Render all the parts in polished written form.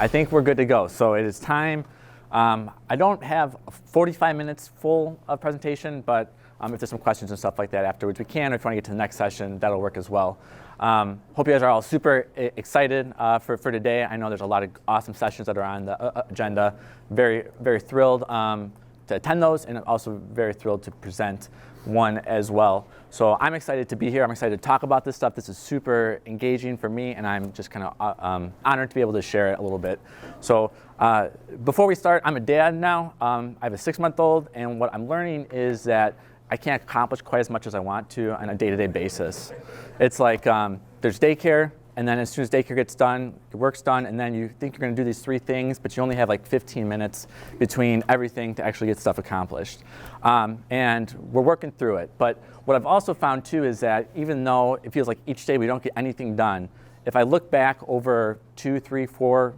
I think we're good to go. So it is time. I don't have 45 minutes full of presentation, but if there's some questions and stuff like that afterwards, we can. Or if you want to get to the next session, that'll work as well. Hope you guys are all super excited for today. I know there's a lot of awesome sessions that are on the agenda. Very, very thrilled to attend those, and also very thrilled to present one as well. So I'm excited to be here. I'm excited to talk about this stuff. This is super engaging for me, and I'm just kind of honored to be able to share it a little bit. So before we start, I'm a dad now. I have a 6-month-old, and what I'm learning is that I can't accomplish quite as much as I want to on a day-to-day basis. It's like there's daycare, and then as soon as daycare gets done, your work's done, and then you think you're going to do these 3 things, but you only have like 15 minutes between everything to actually get stuff accomplished. And we're working through it. But what I've also found too is that even though it feels like each day we don't get anything done, if I look back over 2, 3, 4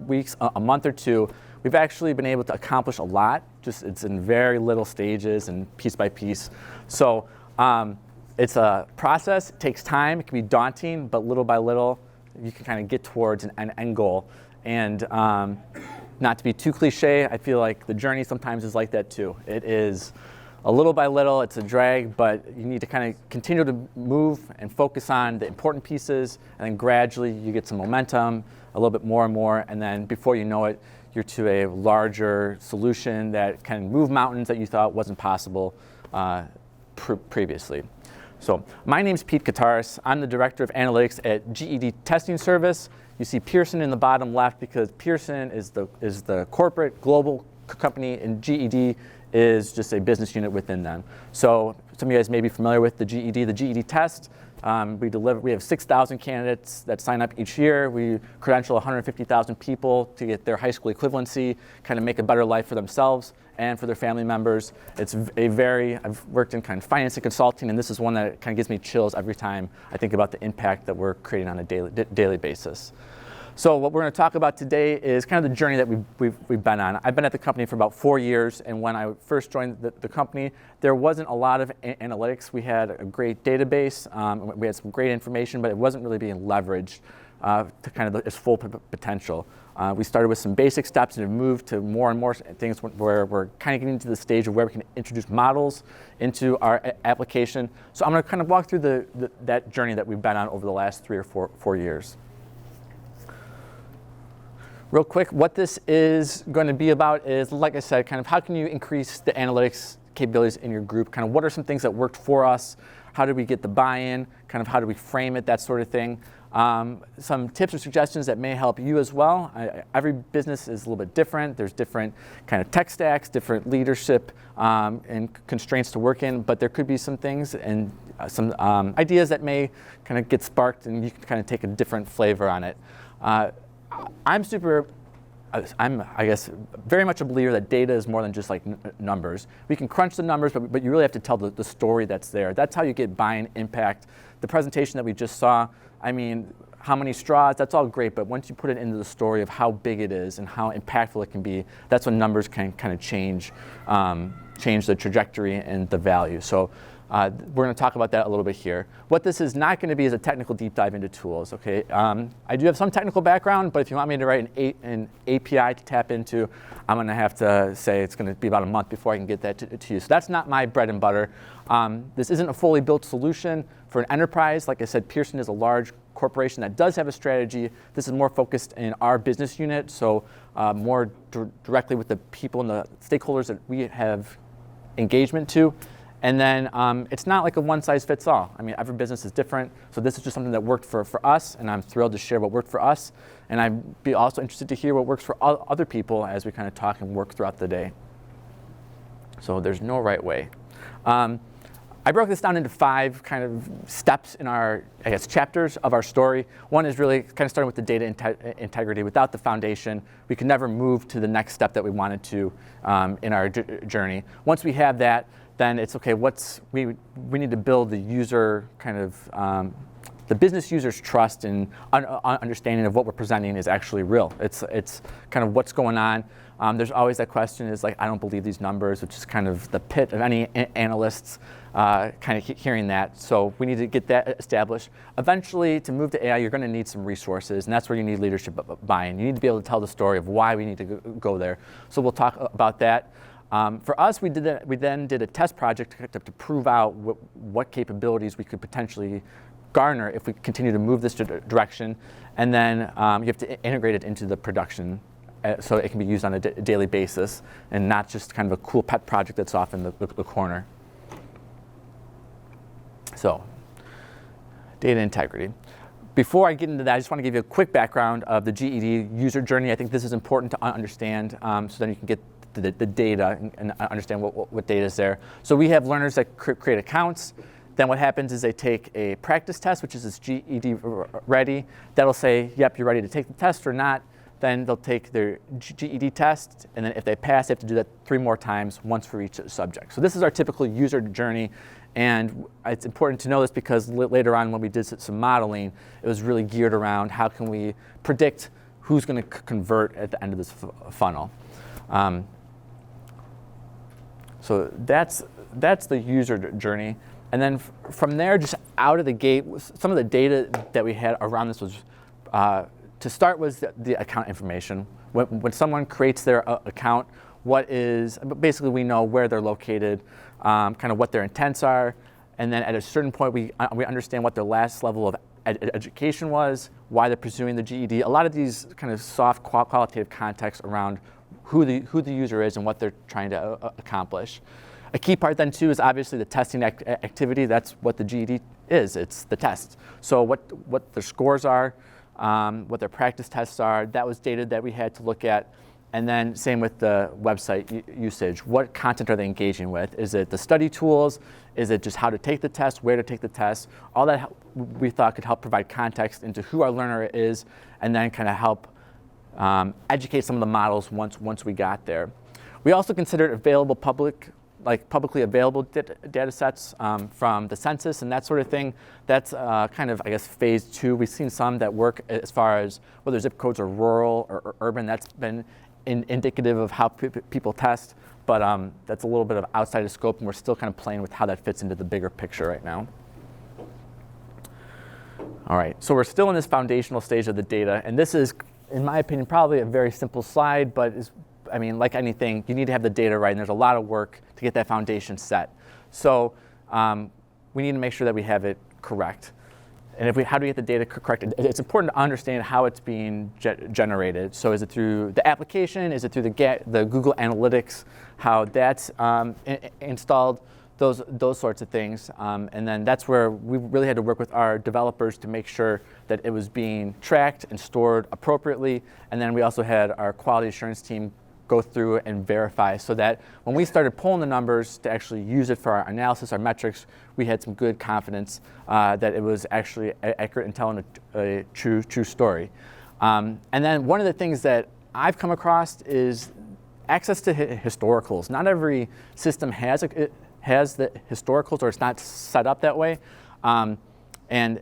weeks, a month or two, we've actually been able to accomplish a lot. Just it's in very little stages and piece by piece. So it's a process. It takes time. It can be daunting, but little by little, you can kind of get towards an end goal. And not to be too cliche, I feel like the journey sometimes is like that too. It is a little by little. It's a drag, but you need to kind of continue to move and focus on the important pieces, and then gradually you get some momentum, a little bit more and more, and then before you know it, you're to a larger solution that can move mountains that you thought wasn't possible previously. So my name's Pete Kataris. I'm the Director of Analytics at GED Testing Service. You see Pearson in the bottom left because Pearson is the corporate global company, and GED is just a business unit within them. So some of you guys may be familiar with the GED test. We have 6,000 candidates that sign up each year. We credential 150,000 people to get their high school equivalency, kind of make a better life for themselves and for their family members. I've worked in kind of finance and consulting, and this is one that kind of gives me chills every time I think about the impact that we're creating on a daily basis. So what we're going to talk about today is kind of the journey that we've been on. I've been at the company for about 4 years, and when I first joined the company, there wasn't a lot of analytics. We had a great database, we had some great information, but it wasn't really being leveraged to kind of its full potential. We started with some basic steps and have moved to more and more things where we're kind of getting to the stage of where we can introduce models into our application. So I'm going to kind of walk through that journey that we've been on over the last 3 or 4 years. Real quick, what this is going to be about is, like I said, kind of how can you increase the analytics capabilities in your group? Kind of what are some things that worked for us? How did we get the buy-in? Kind of how do we frame it? That sort of thing. Some tips or suggestions that may help you as well. Every business is a little bit different. There's different kind of tech stacks, different leadership and constraints to work in, but there could be some things and some ideas that may kind of get sparked, and you can kind of take a different flavor on it. I'm I guess, very much a believer that data is more than just like numbers. We can crunch the numbers, but you really have to tell the story that's there. That's how you get buy-in impact. The presentation that we just saw, I mean, how many straws, that's all great, but once you put it into the story of how big it is and how impactful it can be, that's when numbers can kind of change the trajectory and the value. So we're going to talk about that a little bit here. What this is not going to be is a technical deep dive into tools. Okay, I do have some technical background, but if you want me to write an API to tap into, I'm going to have to say it's going to be about a month before I can get that to you. So that's not my bread and butter. This isn't a fully built solution for an enterprise. Like I said, Pearson is a large corporation that does have a strategy. This is more focused in our business unit, so more directly with the people and the stakeholders that we have engagement to. And then it's not like a one-size-fits-all. I mean, every business is different. So this is just something that worked for us, and I'm thrilled to share what worked for us. And I'd be also interested to hear what works for other people as we kind of talk and work throughout the day. So there's no right way. I broke this down into 5 kind of steps in our, I guess, chapters of our story. One is really kind of starting with the data integrity. Without the foundation, we could never move to the next step that we wanted to in our journey. Once we have that, then it's okay, we need to build the user kind of the business user's trust and understanding of what we're presenting is actually real. It's kind of what's going on. There's always that question is like, I don't believe these numbers, which is kind of the pit of any analysts kind of hearing that. So we need to get that established. Eventually, to move to AI, you're going to need some resources, and that's where you need leadership buy-in. You need to be able to tell the story of why we need to go there. So we'll talk about that. For us, we then did a test project to prove out what capabilities we could potentially garner if we continue to move this direction, and then you have to integrate it into the production so it can be used on a daily basis and not just kind of a cool pet project that's off in the corner. So, data integrity. Before I get into that, I just want to give you a quick background of the GED user journey. I think this is important to understand so then you can get the data and understand what data is there. So we have learners that create accounts. Then what happens is they take a practice test, which is this GED ready. That'll say, yep, you're ready to take the test or not. Then they'll take their GED test, and then if they pass, they have to do that 3 more times, once for each subject. So this is our typical user journey, and it's important to know this because later on when we did some modeling, it was really geared around how can we predict who's going to convert at the end of this funnel. So that's the user journey. And then from there, just out of the gate, some of the data that we had around this was, to start was the account information. When someone creates their account, basically we know where they're located, kind of what their intents are, and then at a certain point we understand what their last level of education was, why they're pursuing the GED. A lot of these kind of soft qualitative context around who the user is and what they're trying to accomplish. A key part then too is obviously the testing activity. That's what the GED is. It's the test. So what their scores are, what their practice tests are, that was data that we had to look at. And then same with the website usage. What content are they engaging with? Is it the study tools? Is it just how to take the test, where to take the test? All that we thought could help provide context into who our learner is and then kind of help educate some of the models once we got there. We also considered available publicly available data sets from the census and that sort of thing. That's kind of, I guess, phase 2. We've seen some that work as far as whether zip codes are rural or urban. That's been indicative of how people test, but that's a little bit of outside of scope, and we're still kind of playing with how that fits into the bigger picture right now. All right, so we're still in this foundational stage of the data, and this is, in my opinion, probably a very simple slide, but I mean, like anything, you need to have the data right, and there's a lot of work to get that foundation set. So we need to make sure that we have it correct. And how do we get the data correct? It's important to understand how it's being generated. So is it through the application? Is it through the Google Analytics? How that's installed? Those sorts of things. And then that's where we really had to work with our developers to make sure that it was being tracked and stored appropriately. And then we also had our quality assurance team go through and verify so that when we started pulling the numbers to actually use it for our analysis, our metrics, we had some good confidence that it was actually accurate and telling a true story. And then one of the things that I've come across is access to historicals. Not every system has the historicals, or it's not set up that way. And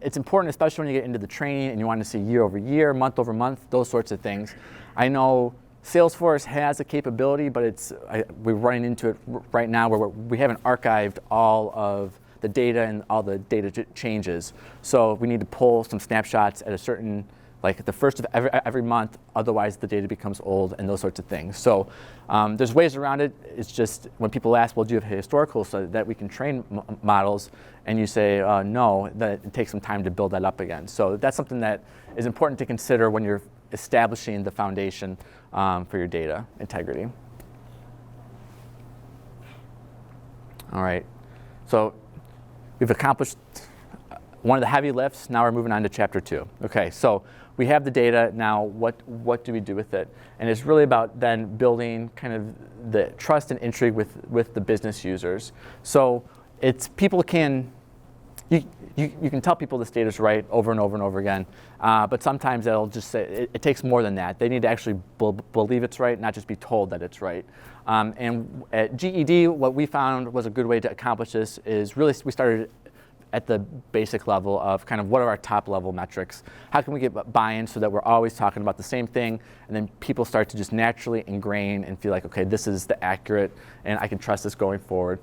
it's important, especially when you get into the training and you want to see year over year, month over month, those sorts of things. I know Salesforce has a capability, but we're running into it right now where we haven't archived all of the data and all the data changes. So we need to pull some snapshots at a certain, like the first of every month, otherwise the data becomes old and those sorts of things. So there's ways around it. It's just when people ask, well, do you have historical so that we can train models? And you say, no, that it takes some time to build that up again. So that's something that is important to consider when you're establishing the foundation for your data integrity. All right, so we've accomplished one of the heavy lifts. Now we're moving on to chapter 2. Okay, so we have the data. Now what do we do with it? And it's really about then building kind of the trust and intrigue with the business users. So it's people can, you can tell people this data is right over and over and over again, but sometimes they'll just say it takes more than that. They need to actually believe it's right, not just be told that it's right. And at GED, what we found was a good way to accomplish this is really we started at the basic level of kind of what are our top level metrics. How can we get buy-in so that we're always talking about the same thing, and then people start to just naturally ingrain and feel like, okay, this is the accurate, and I can trust this going forward.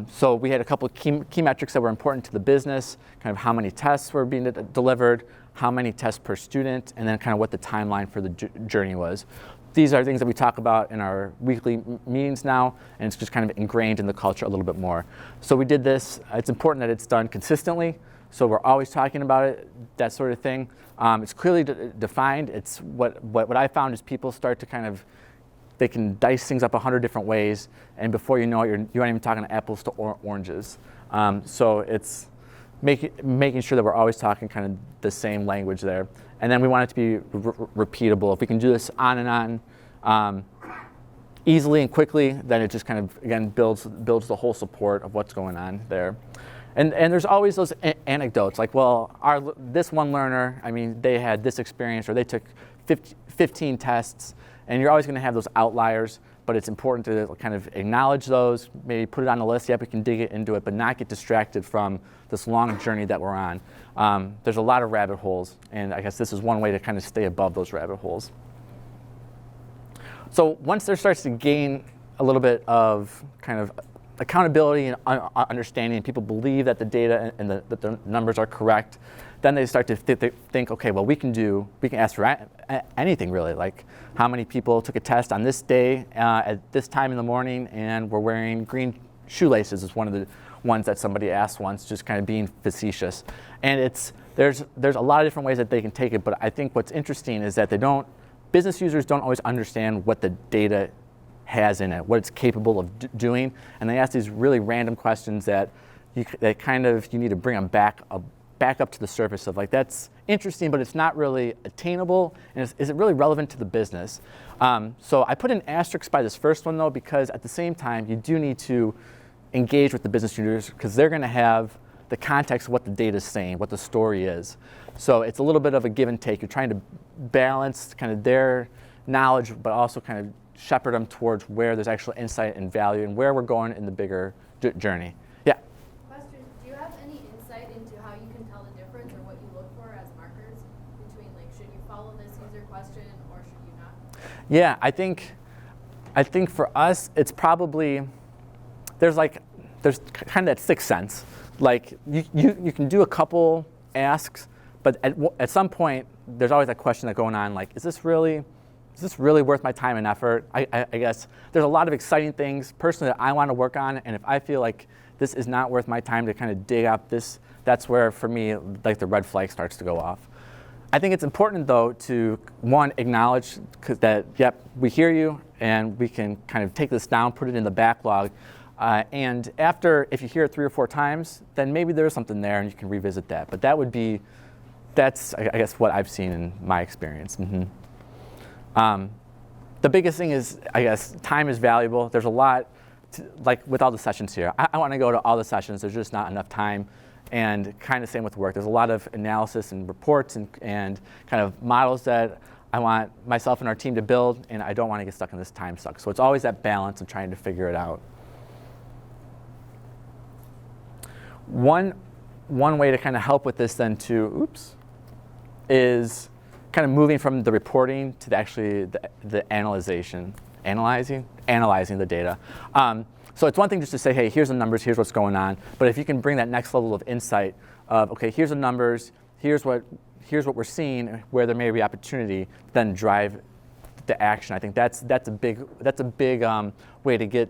So we had a couple of key metrics that were important to the business, kind of how many tests were being delivered, how many tests per student, and then kind of what the timeline for the journey was. These are things that we talk about in our weekly meetings now, and it's just kind of ingrained in the culture a little bit more. So we did this. It's important that it's done consistently, so we're always talking about it, that sort of thing. It's clearly defined. It's what I found is people start to kind of, they can dice things up 100 different ways, and before you know it, you aren't even talking apples to oranges. So it's making sure that we're always talking kind of the same language there. And then we want it to be repeatable. If we can do this on and on easily and quickly, then it just kind of, again, builds the whole support of what's going on there. And there's always those anecdotes, like, well, this one learner, I mean, they had this experience, or they took 15 tests, and you're always going to have those outliers, but it's important to kind of acknowledge those, maybe put it on the list, yep, we can dig into it, but not get distracted from this long journey that we're on. There's a lot of rabbit holes, and I guess this is one way to kind of stay above those rabbit holes. So once there starts to gain a little bit of kind of accountability and understanding, and people believe that the data and that the numbers are correct, then they start to think, okay, well, we can ask for anything really, like how many people took a test on this day at this time in the morning and were wearing green shoelaces is one of the ones that somebody asked once, just kind of being facetious. And there's a lot of different ways that they can take it, but I think what's interesting is that business users don't always understand what the data has in it, what it's capable of doing, and they ask these really random questions that you need to bring them back up to the surface of, like, that's interesting, but it's not really attainable, and is it really relevant to the business? So I put an asterisk by this first one, though, because at the same time, you do need to engage with the business users, because they're going to have the context of what the data is saying, what the story is. So it's a little bit of a give and take. You're trying to balance kind of their knowledge, but also kind of shepherd them towards where there's actual insight and value and where we're going in the bigger journey. Yeah? Question, do you have any insight into how you can tell the difference or what you look for as markers between, like, should you follow this user question or should you not? Yeah, I think for us, it's probably, there's kind of that sixth sense. Like, you can do a couple asks, but at some point, there's always that question that's going on, like, is this really worth my time and effort? I guess there's a lot of exciting things personally that I want to work on, and if I feel like this is not worth my time to kind of dig up this, that's where, for me, like, the red flag starts to go off. I think it's important, though, to, one, acknowledge that, yep, we hear you, and we can kind of take this down, put it in the backlog, and after, if you hear it 3 or 4 times, then maybe there's something there, and you can revisit that. But that's, I guess, what I've seen in my experience. Mm-hmm. The biggest thing is, I guess, time is valuable. There's a lot, like with all the sessions here. I want to go to all the sessions. There's just not enough time. And kind of same with work. There's a lot of analysis and reports and kind of models that I want myself and our team to build, and I don't want to get stuck in this time suck. So it's always that balance of trying to figure it out. One way to kind of help with this then too, is kind of moving from the reporting to the analyzing the data. So it's one thing just to say, hey, here's the numbers, here's what's going on. But if you can bring that next level of insight of, okay, here's the numbers, here's what we're seeing, where there may be opportunity, then drive the action. I think that's a big way to get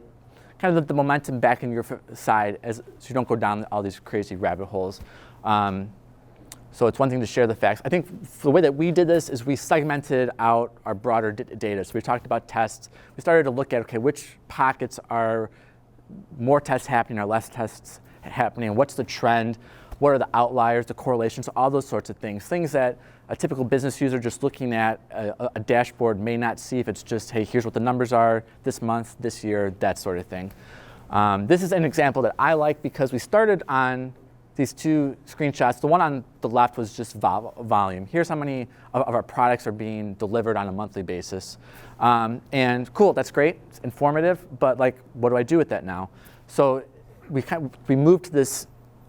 kind of the momentum back in your side, so you don't go down all these crazy rabbit holes. So it's one thing to share the facts. I think the way that we did this is we segmented out our broader data. So we talked about tests. We started to look at, okay, which pockets are more tests happening or less tests happening? What's the trend? What are the outliers, the correlations, all those sorts of things. Things that a typical business user just looking at a dashboard may not see if it's just, hey, here's what the numbers are this month, this year, that sort of thing. This is an example that I like because we started on these 2 screenshots. The one on the left was just volume. Here's how many of our products are being delivered on a monthly basis. And cool, that's great, it's informative, but like, what do I do with that now? So we moved to this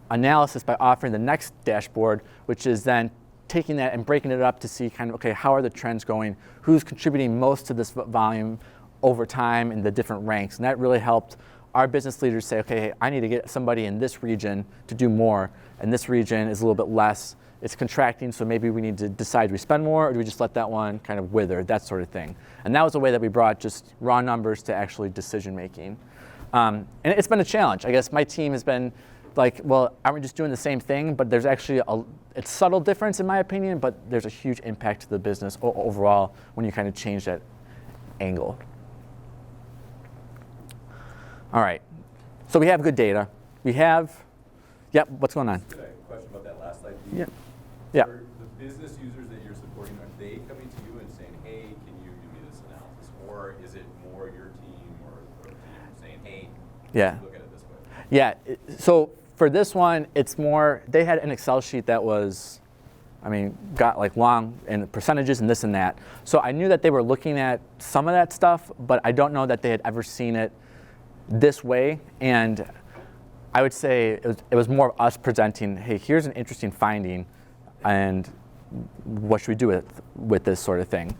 analysis by offering the next dashboard, which is then taking that and breaking it up to see kind of, okay, how are the trends going? Who's contributing most to this volume over time in the different ranks? And that really helped our business leaders say, okay, hey, I need to get somebody in this region to do more, and this region is a little bit less. It's contracting, so maybe we need to decide, do we spend more, or do we just let that one kind of wither, that sort of thing. And that was a way that we brought just raw numbers to actually decision making. And it's been a challenge. I guess my team has been like, well, aren't we just doing the same thing? But there's actually it's subtle difference in my opinion, but there's a huge impact to the business overall when you kind of change that angle. All right, so we have good data. We have, yep, what's going on? Just a question about that last slide. Yeah. Yeah. Are the business users that you're supporting, are they coming to you and saying, hey, can you do me this analysis? Or is it more your team or team saying, hey, yeah. look at it this way? Yeah, so for this one, it's more, they had an Excel sheet that was, I mean, got like long and percentages and this and that. So I knew that they were looking at some of that stuff, but I don't know that they had ever seen it this way. And I would say it was more of us presenting, hey, here's an interesting finding, and what should we do with this sort of thing?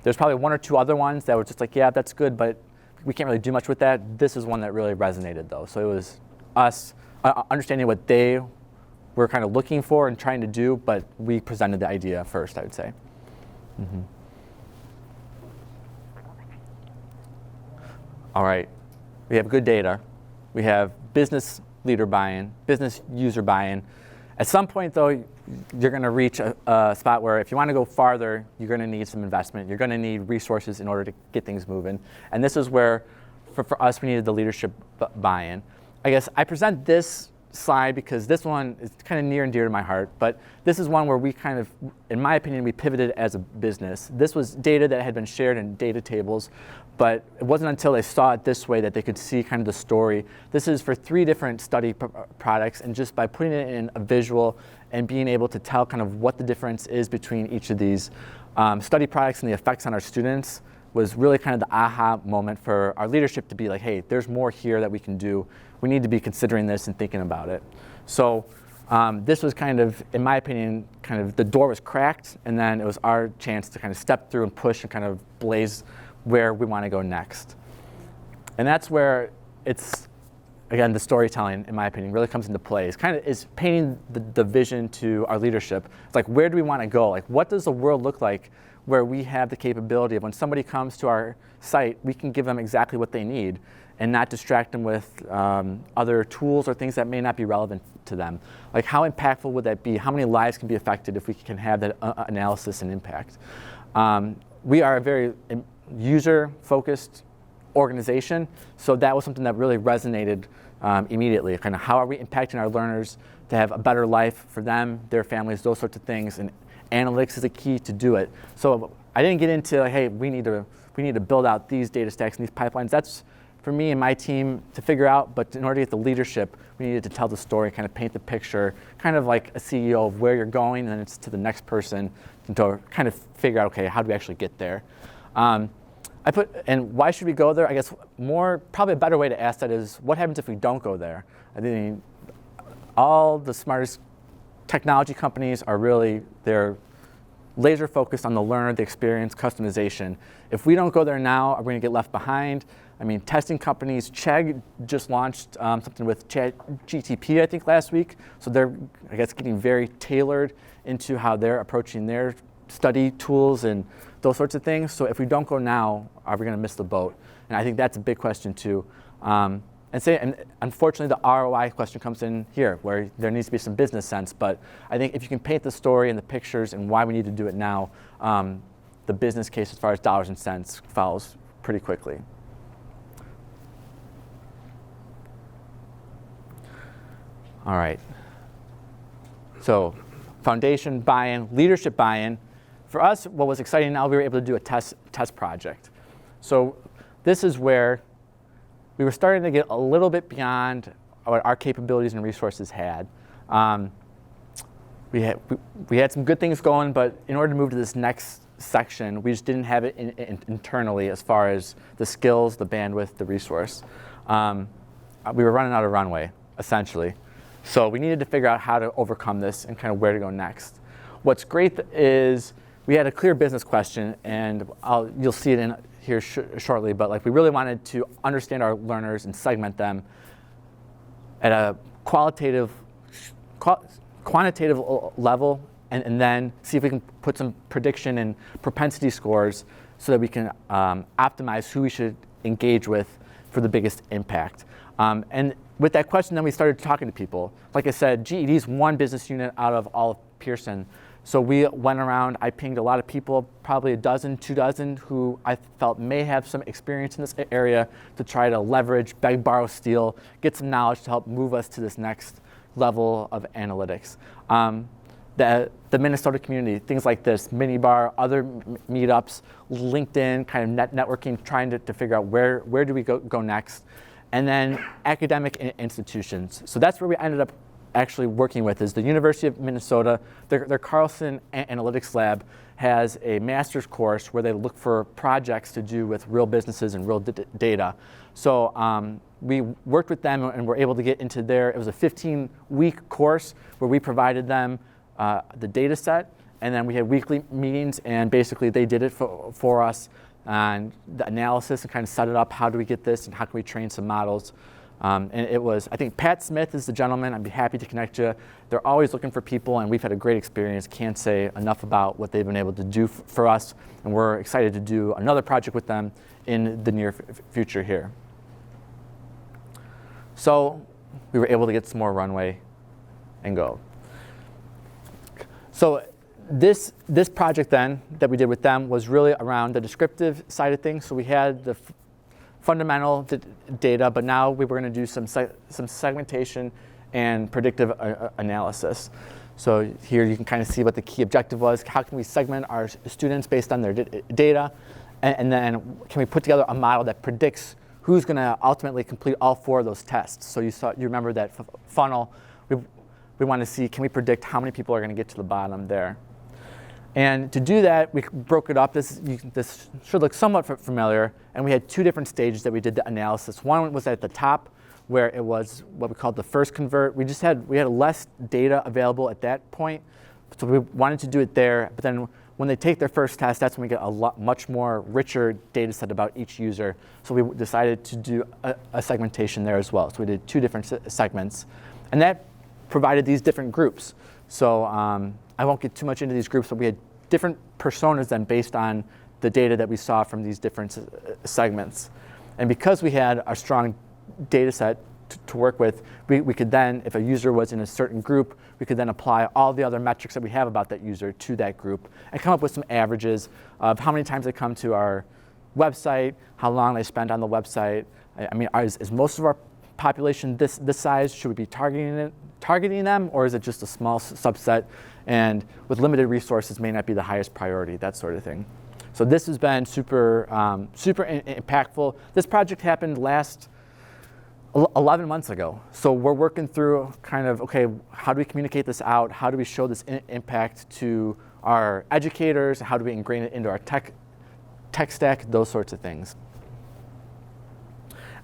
There's probably one or two other ones that were just like, yeah, that's good, but we can't really do much with that. This is one that really resonated, though. So it was us understanding what they were kind of looking for and trying to do, but we presented the idea first, I would say. Mm-hmm. All right, we have good data. We have business leader buy-in, business user buy-in. At some point, though, you're going to reach a spot where if you want to go farther, you're going to need some investment. You're going to need resources in order to get things moving. And this is where, for us, we needed the leadership buy-in. I guess I present this slide because this one is kind of near and dear to my heart, but this is one where we kind of, in my opinion, we pivoted as a business. This was data that had been shared in data tables, but it wasn't until they saw it this way that they could see kind of the story. This is for 3 different study products, and just by putting it in a visual and being able to tell kind of what the difference is between each of these study products and the effects on our students was really kind of the aha moment for our leadership to be like, hey, there's more here that we can do. We need to be considering this and thinking about it. So this was kind of, in my opinion, kind of the door was cracked, and then it was our chance to kind of step through and push and kind of blaze where we want to go next. And that's where it's, again, the storytelling, in my opinion, really comes into play. It's kind of is painting the vision to our leadership. It's like, where do we want to go? Like, what does the world look like where we have the capability of when somebody comes to our site, we can give them exactly what they need and not distract them with other tools or things that may not be relevant to them. Like, how impactful would that be? How many lives can be affected if we can have that analysis and impact? We are a very user-focused organization, so that was something that really resonated immediately. Kind of how are we impacting our learners to have a better life for them, their families, those sorts of things, and analytics is a key to do it. So I didn't get into, hey, we need to build out these data stacks and these pipelines. That's for me and my team to figure out, but in order to get the leadership, we needed to tell the story, kind of paint the picture, kind of like a CEO of where you're going, and then it's to the next person to kind of figure out, okay, how do we actually get there? And why should we go there? I guess probably a better way to ask that is, what happens if we don't go there? I mean, all the smartest technology companies are really, they're laser focused on the learner, the experience, customization. If we don't go there now, are we going to get left behind? I mean, testing companies, Chegg just launched something with ChatGPT, I think, last week. So they're, I guess, getting very tailored into how they're approaching their study tools and those sorts of things. So if we don't go now, are we going to miss the boat? And I think that's a big question too. And unfortunately, the ROI question comes in here, where there needs to be some business sense. But I think if you can paint the story and the pictures and why we need to do it now, the business case as far as dollars and cents follows pretty quickly. All right. So foundation buy-in, leadership buy-in. For us, what was exciting now, we were able to do a test project. So this is where we were starting to get a little bit beyond what our capabilities and resources had. We had some good things going, but in order to move to this next section, we just didn't have it internally as far as the skills, the bandwidth, the resource. We were running out of runway, essentially. So we needed to figure out how to overcome this and kind of where to go next. What's great is we had a clear business question, and you'll see it in here shortly, but like we really wanted to understand our learners and segment them at a quantitative level, and then see if we can put some prediction and propensity scores so that we can optimize who we should engage with for the biggest impact. And with that question, then we started talking to people. Like I said, GED is one business unit out of all of Pearson. So we went around, I pinged a lot of people, probably a dozen, 2 dozen, who I felt may have some experience in this area to try to leverage, beg, borrow, steal, get some knowledge to help move us to this next level of analytics. The Minnesota community, things like this, Minibar, other meetups, LinkedIn, kind of networking, trying to figure out where do we go next. And then academic institutions. So that's where we ended up actually working with is the University of Minnesota. Their Carlson Analytics Lab has a master's course where they look for projects to do with real businesses and real data. So we worked with them and were able to get into it was a 15-week course where we provided them the data set, and then we had weekly meetings, and basically they did it for us and the analysis and kind of set it up. How do we get this and how can we train some models? And it was, I think Pat Smith is the gentleman. I'd be happy to connect you. They're always looking for people, and we've had a great experience. Can't say enough about what they've been able to do for us, and we're excited to do another project with them in the near future here. So we were able to get some more runway and go. So this project then that we did with them was really around the descriptive side of things. So we had the fundamental data, but now we were going to do some segmentation and predictive analysis. So here you can kind of see what the key objective was. How can we segment our students based on their data? And then can we put together a model that predicts who's going to ultimately complete all 4 of those tests? So you remember that funnel. We want to see, can we predict how many people are going to get to the bottom there? And to do that, we broke it up. This should look somewhat familiar. And we had 2 different stages that we did the analysis. One was at the top, where it was what we called the first convert. We had less data available at that point, so we wanted to do it there. But then when they take their first test, that's when we get a much more richer data set about each user. So we decided to do a segmentation there as well. So we did 2 different segments, and that provided these different groups. So I won't get too much into these groups, but we had different personas then based on the data that we saw from these different segments. And because we had a strong data set to work with, we could then, if a user was in a certain group, we could then apply all the other metrics that we have about that user to that group and come up with some averages of how many times they come to our website, how long they spend on the website. I mean, is most of our population this size? Should we be targeting them, or is it just a small subset and with limited resources may not be the highest priority, that sort of thing. So this has been super impactful. This project happened last 11 months ago. So we're working through kind of, okay, how do we communicate this out? How do we show this impact to our educators? How do we ingrain it into our tech stack? Those sorts of things.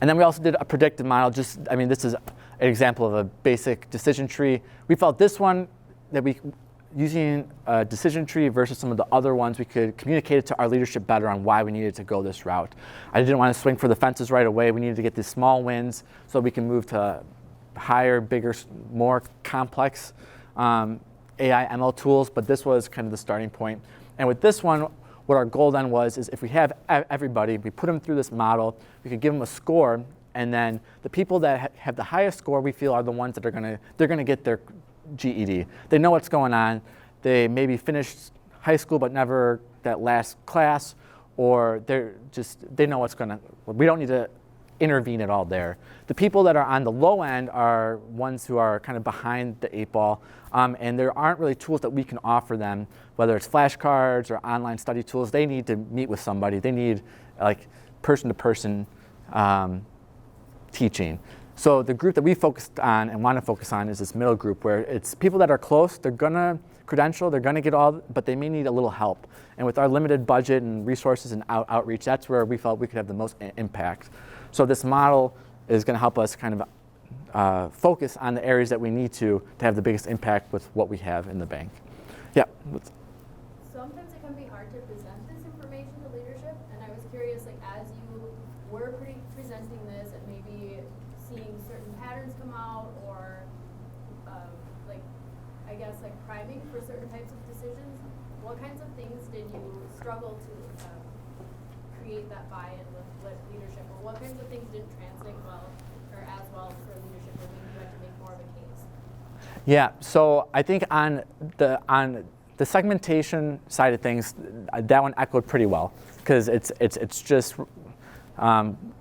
And then we also did a predictive model. This is an example of a basic decision tree. We felt this one, using a decision tree versus some of the other ones, we could communicate it to our leadership better on why we needed to go this route. I didn't want to swing for the fences right away. We needed to get these small wins so we can move to higher, bigger, more complex AI ML tools, but this was kind of the starting point. And with this one, what our goal then was is if we have everybody, we put them through this model, we could give them a score, and then the people that have the highest score we feel are the ones that are gonna get their GED. They know what's going on. They maybe finished high school but never that last class, or they know what's gonna. We don't need to intervene at all there. The people that are on the low end are ones who are kind of behind the 8 ball, and there aren't really tools that we can offer them, whether it's flashcards or online study tools. They need to meet with somebody. They need like person-to-person teaching. So the group that we focused on and want to focus on is this middle group where it's people that are close, they're gonna credential, they're gonna get all, but they may need a little help. And with our limited budget and resources and outreach, that's where we felt we could have the most impact. So this model is gonna help us kind of focus on the areas that we need to have the biggest impact with what we have in the bank. Yeah. Sometimes it can be hard to present this information to leadership, and I was curious, like, as you were presenting this and maybe seeing certain patterns come out, or like, I guess, like priming for certain types of decisions, what kinds of things did you struggle to create that buy-in with leadership, or what kinds of things didn't translate well or as well for leadership, or maybe you had to make more of a case? Yeah, so I think on the segmentation side of things, that one echoed pretty well, because it's just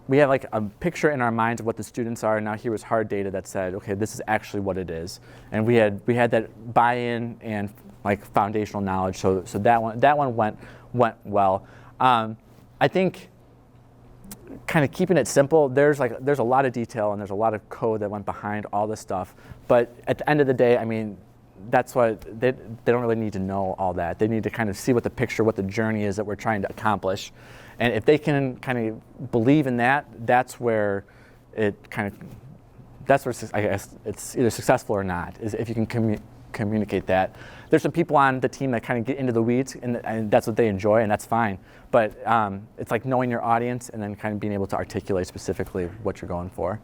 we have like a picture in our minds of what the students are, and now here was hard data that said, okay, this is actually what it is, and we had that buy-in and like foundational knowledge. So that one went well. I think kind of keeping it simple, there's a lot of detail and there's a lot of code that went behind all this stuff, but at the end of the day, I mean, that's what they don't really need to know all that. They need to kind of see what the picture, what the journey is that we're trying to accomplish, and if they can kind of believe in that, that's where I guess it's either successful or not, is if you can communicate that. There's some people on the team that kind of get into the weeds, and that's what they enjoy, and that's fine. But it's like knowing your audience and then kind of being able to articulate specifically what you're going for.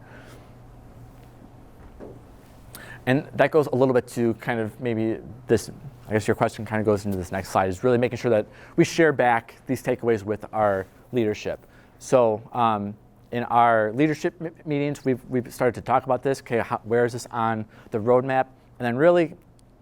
And that goes a little bit to kind of maybe this, I guess your question kind of goes into this next slide, is really making sure that we share back these takeaways with our leadership. So in our leadership meetings, we've started to talk about this. Okay, where is this on the roadmap? And then really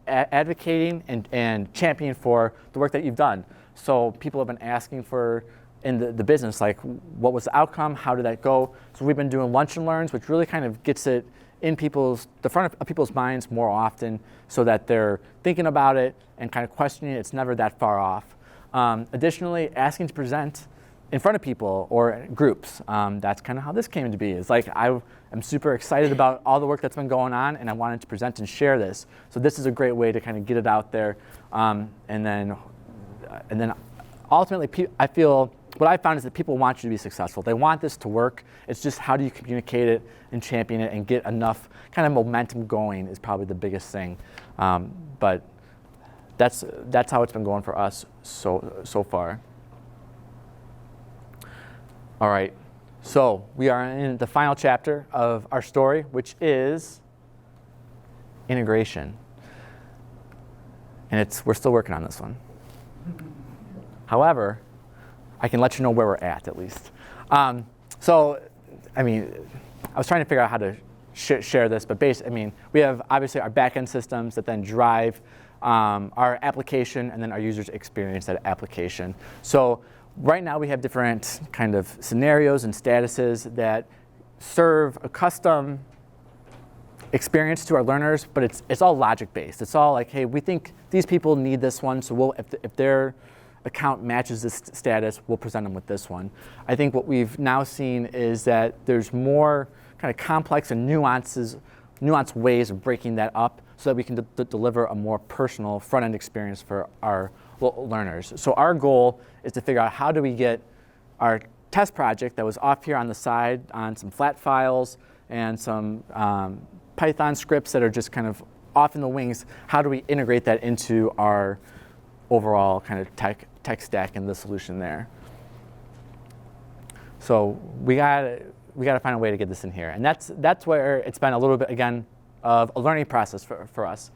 advocating and championing for the work that you've done. So people have been asking for, in the business, like, what was the outcome? How did that go? So we've been doing lunch and learns, which really kind of gets it in the front of people's minds more often, so that they're thinking about it and kind of questioning it. It's never that far off. Additionally, asking to present in front of people or groups. That's kind of how this came to be. It's like, I am super excited about all the work that's been going on, and I wanted to present and share this. So this is a great way to kind of get it out there. And then ultimately, I feel what I found is that people want you to be successful. They want this to work. It's just, how do you communicate it and champion it and get enough kind of momentum going is probably the biggest thing. But that's how it's been going for us so far. All right, so we are in the final chapter of our story, which is integration. And we're still working on this one. However, I can let you know where we're at least. So, I mean, I was trying to figure out how to share this, but basically, I mean, we have obviously our back-end systems that then drive our application, and then our users experience that application. So right now we have different kind of scenarios and statuses that serve a custom experience to our learners, but it's all logic-based. It's all like, hey, we think these people need this one, so if their account matches this status, we'll present them with this one. I think what we've now seen is that there's more kind of complex and nuanced ways of breaking that up, so that we can deliver a more personal front-end experience for our learners. So our goal is to figure out, how do we get our test project that was off here on the side on some flat files and some Python scripts that are just kind of off in the wings, how do we integrate that into our overall kind of tech stack and the solution there? So we got to find a way to get this in here, and that's where it's been a little bit, again, of a learning process for us.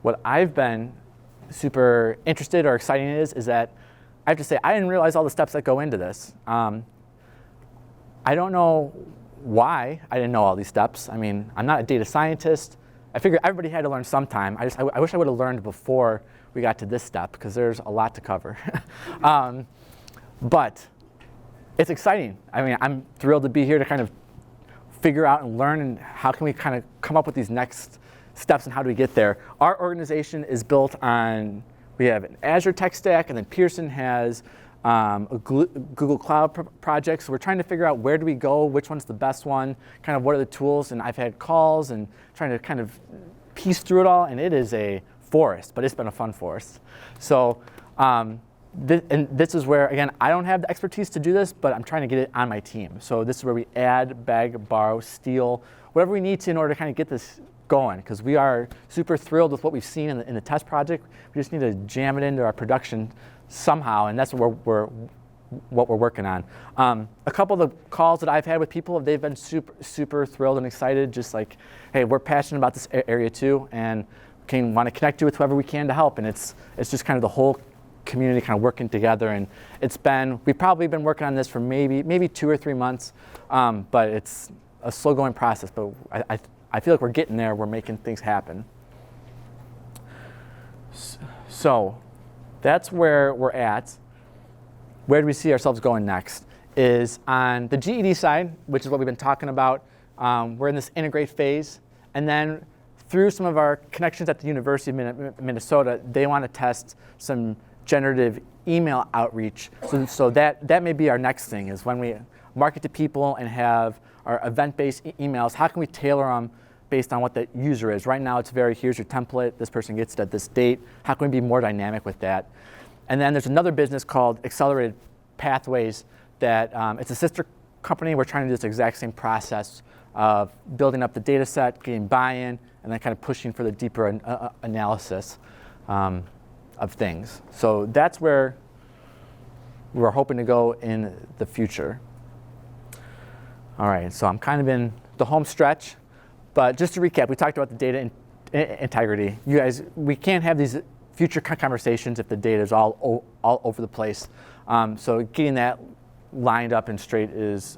What I've been super interested or exciting is that I have to say, I didn't realize all the steps that go into this. I don't know why I didn't know all these steps. I mean, I'm not a data scientist. I figured everybody had to learn sometime. I wish I would have learned before we got to this step, because there's a lot to cover. But it's exciting. I mean, I'm thrilled to be here to kind of figure out and learn, and how can we kind of come up with these next steps, and how do we get there. Our organization is built on, we have an Azure tech stack, and then Pearson has a Google Cloud project. So we're trying to figure out, where do we go, which one's the best one, kind of what are the tools, and I've had calls and trying to kind of piece through it all, and it is a forest, but it's been a fun forest. So and this is where, again, I don't have the expertise to do this, but I'm trying to get it on my team. So this is where we add, beg, borrow, steal, whatever we need to in order to kind of get this going, because we are super thrilled with what we've seen in the test project. We just need to jam it into our production somehow, and that's what we're working on. A couple of the calls that I've had with people, they've been super thrilled and excited, just like, hey, we're passionate about this area too, and want to connect you with whoever we can to help. And it's just kind of the whole community kind of working together. And we've probably been working on this for maybe 2 or 3 months, but it's a slow going process. But I feel like we're getting there. We're making things happen. So that's where we're at. Where do we see ourselves going next? Is on the GED side, which is what we've been talking about. We're in this integrate phase, and then through some of our connections at the University of Minnesota, they want to test some generative email outreach. So that may be our next thing, is when we market to people and have our event-based emails, how can we tailor them based on what the user is? Right now it's here's your template, this person gets it at this date. How can we be more dynamic with that? And then there's another business called Accelerated Pathways that it's a sister company. We're trying to do this exact same process of building up the data set, getting buy-in, and then kind of pushing for the deeper analysis of things. So that's where we're hoping to go in the future. All right, so I'm kind of in the home stretch, but just to recap, we talked about the data integrity. You guys, we can't have these future conversations if the data is all over the place. So getting that lined up and straight is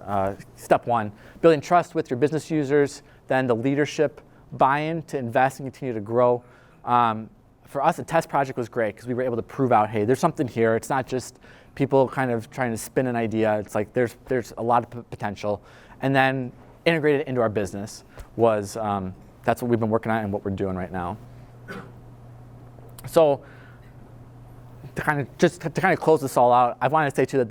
step one. Building trust with your business users, then the leadership buy-in to invest and continue to grow. For us, the test project was great because we were able to prove out, hey, there's something here. It's not just people kind of trying to spin an idea. It's like there's a lot of potential. And then integrate it into our business was, that's what we've been working on and what we're doing right now. So to kind of close this all out, I want to say too that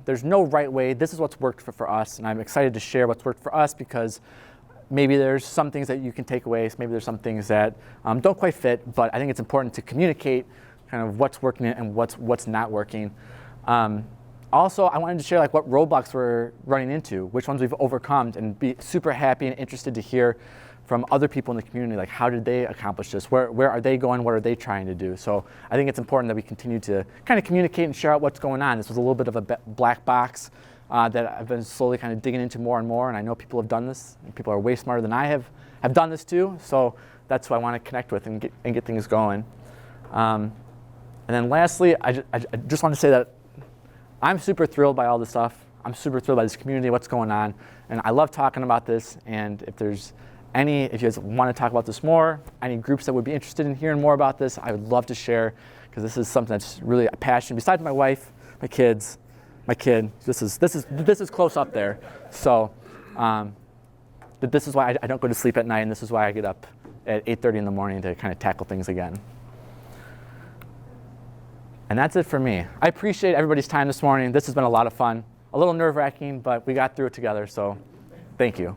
there's no right way. This is what's worked for us, and I'm excited to share what's worked for us because maybe there's some things that you can take away. Maybe there's some things that don't quite fit, but I think it's important to communicate kind of what's working and what's not working. Also, I wanted to share like what roadblocks we're running into, which ones we've overcome, and be super happy and interested to hear from other people in the community, like how did they accomplish this? Where are they going? What are they trying to do? So I think it's important that we continue to kind of communicate and share out what's going on. This was a little bit of a black box that I've been slowly kind of digging into more and more, and I know people have done this, and people are way smarter than I have done this too, so that's who I want to connect with and get things going. And then lastly, I just want to say that I'm super thrilled by all this stuff. I'm super thrilled by this community, what's going on, and I love talking about this, and if you guys want to talk about this more, any groups that would be interested in hearing more about this, I would love to share, because this is something that's really a passion. Besides my wife, my kids, my kid, this is close up there. So this is why I don't go to sleep at night, and this is why I get up at 8:30 in the morning to kind of tackle things again. And that's it for me. I appreciate everybody's time this morning. This has been a lot of fun. A little nerve-wracking, but we got through it together, so thank you.